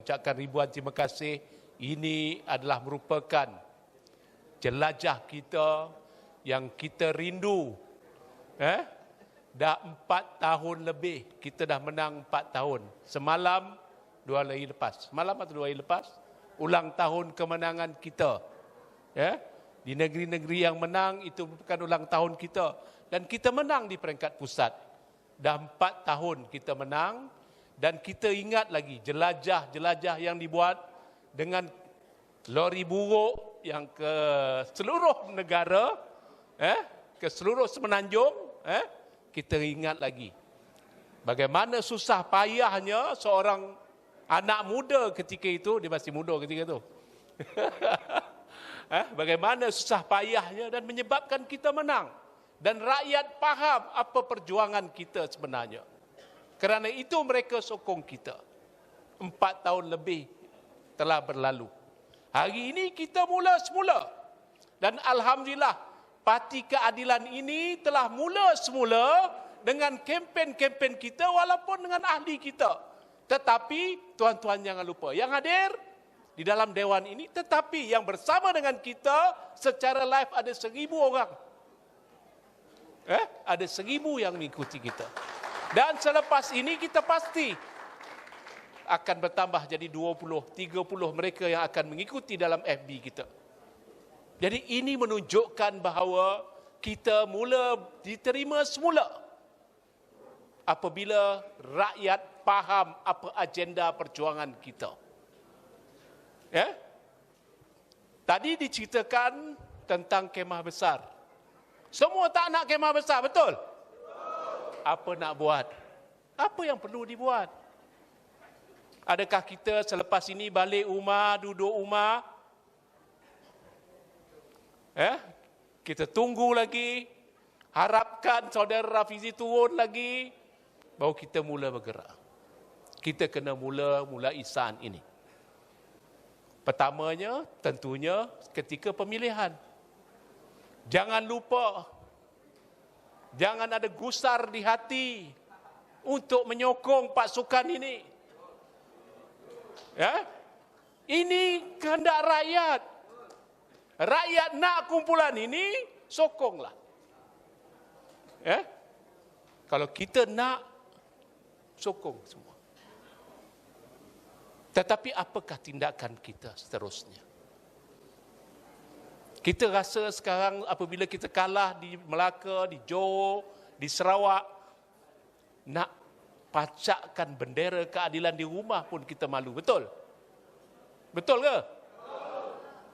ucapkan ribuan terima kasih. Ini adalah merupakan jelajah kita yang kita rindu. Dah 4 tahun lebih, kita dah menang 4 tahun. Semalam, 2 hari lepas. Semalam atau 2 hari lepas, ulang tahun kemenangan kita. Di negeri-negeri yang menang, itu bukan ulang tahun kita. Dan kita menang di peringkat pusat. Dah 4 tahun kita menang. Dan kita ingat lagi jelajah-jelajah yang dibuat dengan lori buruk yang ke seluruh negara, ke seluruh semenanjung, kita ingat lagi bagaimana susah payahnya seorang anak muda ketika itu, dia masih muda ketika itu. Bagaimana susah payahnya dan menyebabkan kita menang. Dan rakyat faham apa perjuangan kita sebenarnya. Kerana itu mereka sokong kita. 4 tahun lebih telah berlalu. Hari ini kita mula semula. Dan Alhamdulillah, Parti Keadilan ini telah mula semula dengan kempen-kempen kita walaupun dengan ahli kita. Tetapi, tuan-tuan jangan lupa, yang hadir di dalam dewan ini, tetapi yang bersama dengan kita secara live ada 1,000 orang. Ada 1,000 yang mengikuti kita. Dan selepas ini kita pasti akan bertambah jadi 20, 30 mereka yang akan mengikuti dalam FB kita. Jadi ini menunjukkan bahawa kita mula diterima semula apabila rakyat faham apa agenda perjuangan kita. Tadi diceritakan tentang kemah besar. Semua tak nak kemah besar, betul? Apa nak buat? Apa yang perlu dibuat? Adakah kita selepas ini balik rumah, duduk rumah? Kita tunggu lagi, harapkan saudara Rafizi turun lagi, baru kita mula bergerak. Kita kena mulai saat ini. Pertamanya, tentunya ketika pemilihan. Jangan lupa, jangan ada gusar di hati untuk menyokong pasukan ini. Ini kehendak rakyat. Rakyat nak kumpulan ini, sokonglah. Kalau kita nak, sokong semua. Tetapi apakah tindakan kita seterusnya? Kita rasa sekarang apabila kita kalah di Melaka, di Johor, di Sarawak, nak pacakkan bendera keadilan di rumah pun kita malu. Betul? Betul ke?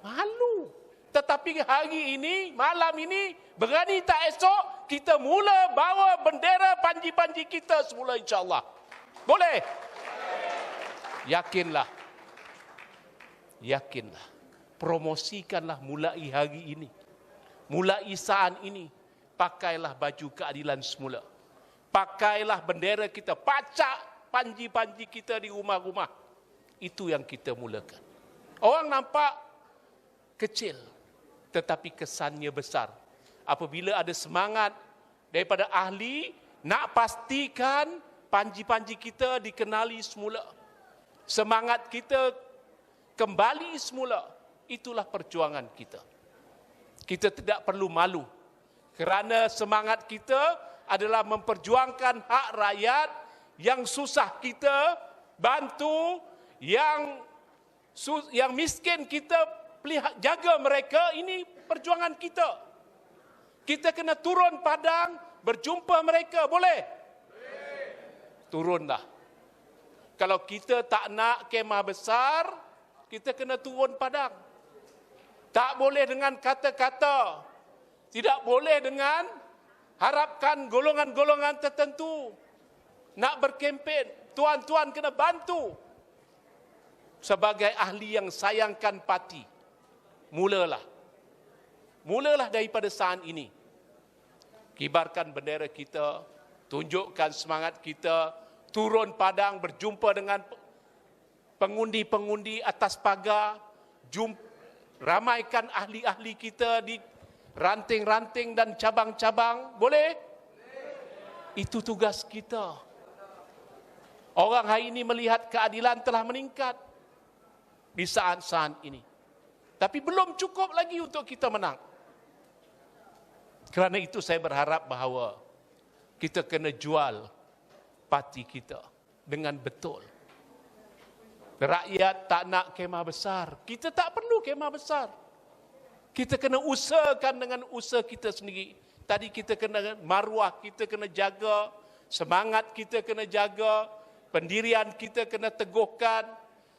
Malu. Tetapi hari ini, malam ini, berani tak esok, kita mula bawa bendera panji-panji kita semula insyaAllah. Boleh? Yakinlah. Yakinlah. Promosikanlah mulai hari ini. Mulai saat ini. Pakailah baju keadilan semula. Pakailah bendera kita. Pacak panji-panji kita di rumah-rumah. Itu yang kita mulakan. Orang nampak kecil. Tetapi kesannya besar. Apabila ada semangat daripada ahli, nak pastikan panji-panji kita dikenali semula. Semangat kita kembali semula. Itulah perjuangan kita. Kita tidak perlu malu. Kerana semangat kita adalah memperjuangkan hak rakyat yang susah kita bantu, yang miskin kita jaga mereka. Ini perjuangan kita. Kita kena turun padang, berjumpa mereka. Boleh? Turunlah. Kalau kita tak nak kemah besar, kita kena turun padang. Tak boleh dengan kata-kata. Tidak boleh dengan harapkan golongan-golongan tertentu. Nak berkempen, tuan-tuan kena bantu. Sebagai ahli yang sayangkan parti, mulalah. Mulalah daripada saat ini. Kibarkan bendera kita, tunjukkan semangat kita, turun padang, berjumpa dengan pengundi-pengundi atas pagar, ramaikan ahli-ahli kita di ranting-ranting dan cabang-cabang. Boleh? Itu tugas kita. Orang hari ini melihat keadilan telah meningkat. di saat-saat ini. Tapi belum cukup lagi untuk kita menang. Kerana itu saya berharap bahawa kita kena jual parti kita dengan betul. Rakyat tak nak kemah besar. Kita tak perlu kemah besar. Kita kena usahakan dengan usaha kita sendiri. Tadi kita kena maruah, kita kena jaga. Semangat kita kena jaga. Pendirian kita kena teguhkan.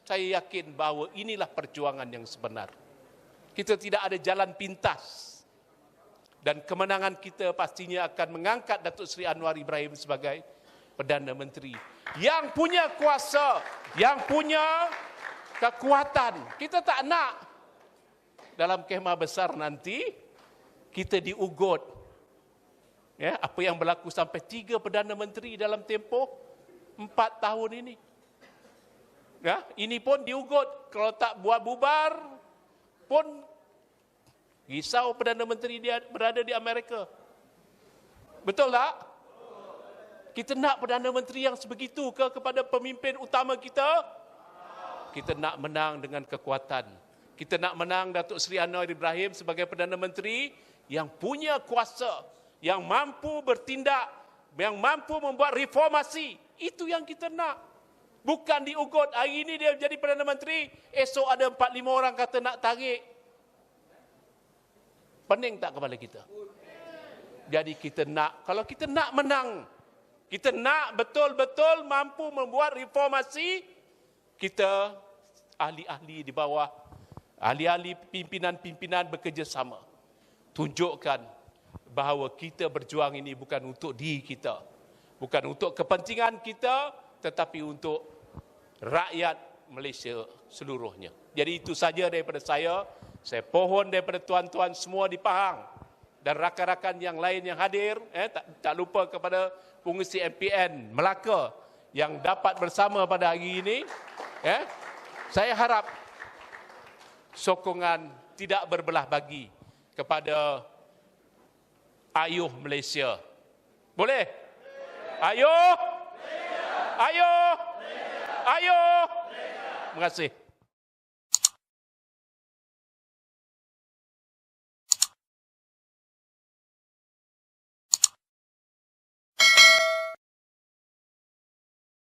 Saya yakin bahawa inilah perjuangan yang sebenar. Kita tidak ada jalan pintas. Dan kemenangan kita pastinya akan mengangkat Datuk Seri Anwar Ibrahim sebagai Perdana Menteri. Yang punya kuasa, yang punya kekuatan. Kita tak nak dalam kemah besar nanti, kita diugut. Ya, apa yang berlaku sampai 3 Perdana Menteri dalam tempoh 4 tahun ini. Ya, ini pun diugut. Kalau tak buat bubar, pun risau Perdana Menteri dia berada di Amerika. Betul tak? Kita nak Perdana Menteri yang sebegitu ke kepada pemimpin utama kita? Kita nak menang dengan kekuatan. Kita nak menang Datuk Seri Anwar Ibrahim sebagai Perdana Menteri yang punya kuasa, yang mampu bertindak, yang mampu membuat reformasi. Itu yang kita nak. Bukan diugut, hari ini dia jadi Perdana Menteri, esok ada 4-5 orang kata nak tarik. Pening tak kepala kita? Jadi kita nak, kalau kita nak menang, kita nak betul-betul mampu membuat reformasi, kita ahli-ahli di bawah, ahli-ahli pimpinan-pimpinan bekerjasama. Tunjukkan bahawa kita berjuang ini bukan untuk diri kita, bukan untuk kepentingan kita, tetapi untuk rakyat Malaysia seluruhnya. Jadi itu saja daripada saya. Saya pohon daripada tuan-tuan semua di Pahang dan rakan-rakan yang lain yang hadir, tak lupa kepada pengurusi MPN Melaka yang dapat bersama pada hari ini. Saya harap sokongan tidak berbelah bagi kepada ayuh Malaysia. Boleh? Ayuh! Ayuh! Ayuh! Terima kasih.